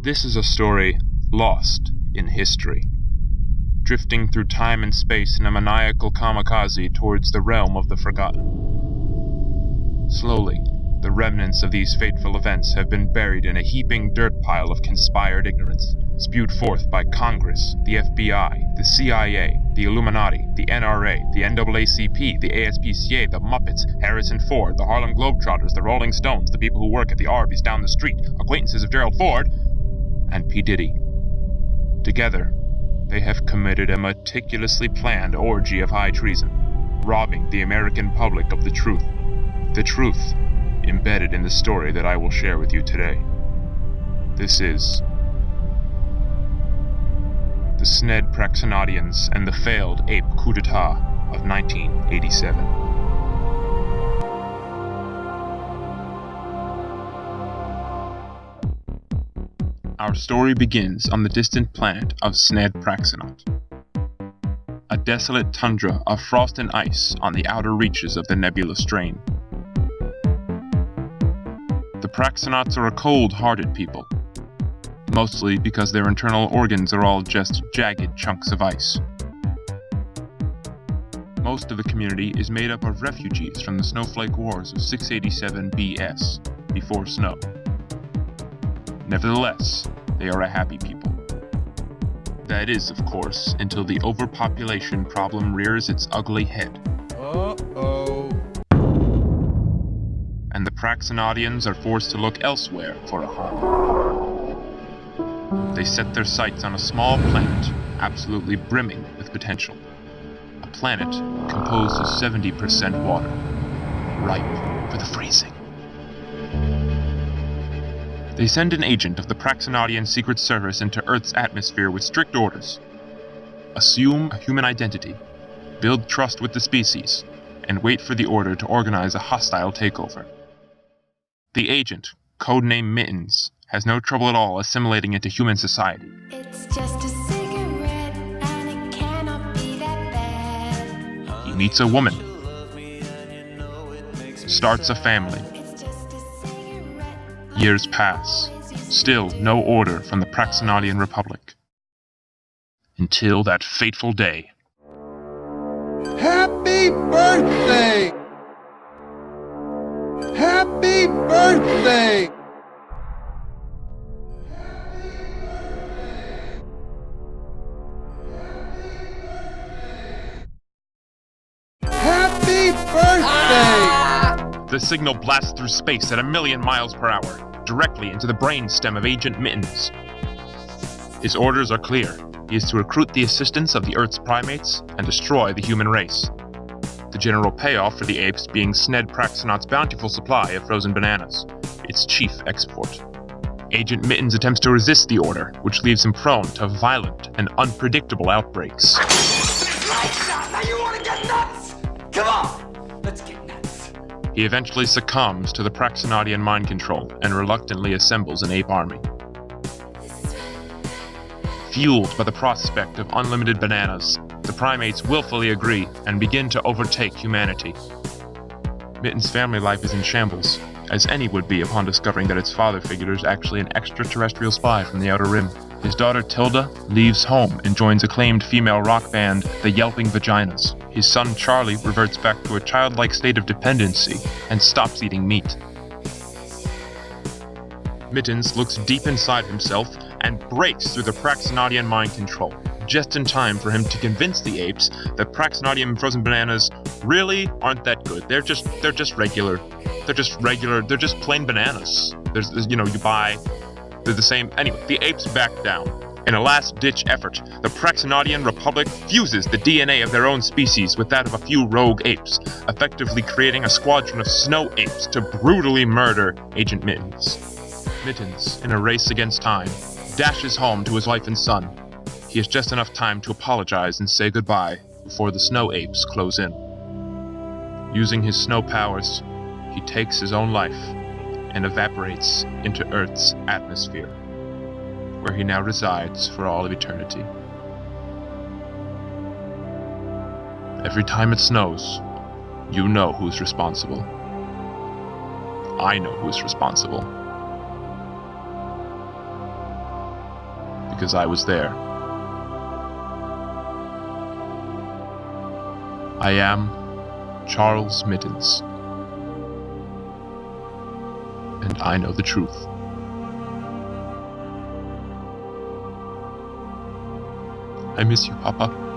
This is a story lost in history, drifting through time and space in a maniacal kamikaze towards the realm of the forgotten. Slowly, the remnants of these fateful events have been buried in a heaping dirt pile of conspired ignorance, spewed forth by Congress, the FBI, the CIA, the Illuminati, the NRA, the NAACP, the ASPCA, the Muppets, Harrison Ford, the Harlem Globetrotters, the Rolling Stones, the people who work at the Arby's down the street, acquaintances of Gerald Ford, and P. Diddy. Together, they have committed a meticulously planned orgy of high treason, robbing the American public of the truth embedded in the story that I will share with you today. This is the Sned Praxanotians and the failed ape coup d'etat of 1987. Our story begins on the distant planet of Sned Praxanot, a desolate tundra of frost and ice on the outer reaches of the nebulous strain. The Praxanots are a cold-hearted people, mostly because their internal organs are all just jagged chunks of ice. Most of the community is made up of refugees from the snowflake wars of 687 BS, before snow. Nevertheless, they are a happy people. That is, of course, until the overpopulation problem rears its ugly head. And the Praxanotians are forced to look elsewhere for a home. They set their sights on a small planet, absolutely brimming with potential. A planet composed of 70% water, ripe for the freezing. They send an agent of the Praxanotian Secret Service into Earth's atmosphere with strict orders. Assume a human identity, build trust with the species, and wait for the order to organize a hostile takeover. The agent, codenamed Mittens, has no trouble at all assimilating into human society. It's just a cigarette, and it cannot be that bad. He meets a woman, starts a family. Years pass, still no order from the Praxanotian Republic. Until that fateful day. Happy birthday! Happy birthday! Happy birthday! The signal blasts through space at 1,000,000 miles per hour, directly into the brainstem of Agent Mittens. His orders are clear. He is to recruit the assistance of the Earth's primates and destroy the human race. The general payoff for the apes being Sned Praxanot's bountiful supply of frozen bananas, its chief export. Agent Mittens attempts to resist the order, which leaves him prone to violent and unpredictable outbreaks. Now you want to get nuts? Come on, let's get nuts. He eventually succumbs to the Praxanotian mind control and reluctantly assembles an ape army. Fueled by the prospect of unlimited bananas, the primates willfully agree and begin to overtake humanity. Mittens' family life is in shambles, as any would be upon discovering that its father figure is actually an extraterrestrial spy from the Outer Rim. His daughter Tilda leaves home and joins acclaimed female rock band, the Yelping Vaginas. His son Charlie reverts back to a childlike state of dependency and stops eating meat. Mittens looks deep inside himself and breaks through the Praxanotian mind control, just in time for him to convince the apes that Praxanotian frozen bananas really aren't that good. They're just regular. They're just plain bananas. You buy, they're the same. Anyway, the apes back down. In a last-ditch effort, the Praxanotian Republic fuses the DNA of their own species with that of a few rogue apes, effectively creating a squadron of snow apes to brutally murder Agent Mittens. Mittens, in a race against time, dashes home to his wife and son. He has just enough time to apologize and say goodbye before the snow apes close in. Using his snow powers, he takes his own life and evaporates into Earth's atmosphere, where he now resides for all of eternity. Every time it snows, you know who's responsible. I know who's responsible. because I was there. I am Charles Mittens, and I know the truth. I miss you, Papa.